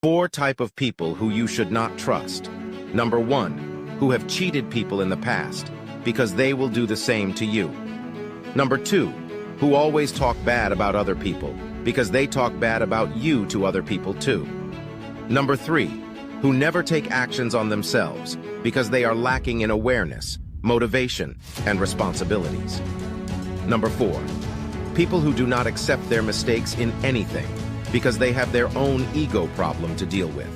4 types of people who you should not trust. Number 1, who have cheated people in the past, because they will do the same to you. Number 2, who always talk bad about other people, because they talk bad about you to other people too. Number 3, who never take actions on themselves, because they are lacking in awareness, motivation, and responsibilities. Number 4, people who do not accept their mistakes in anything, because they have their own ego problem to deal with.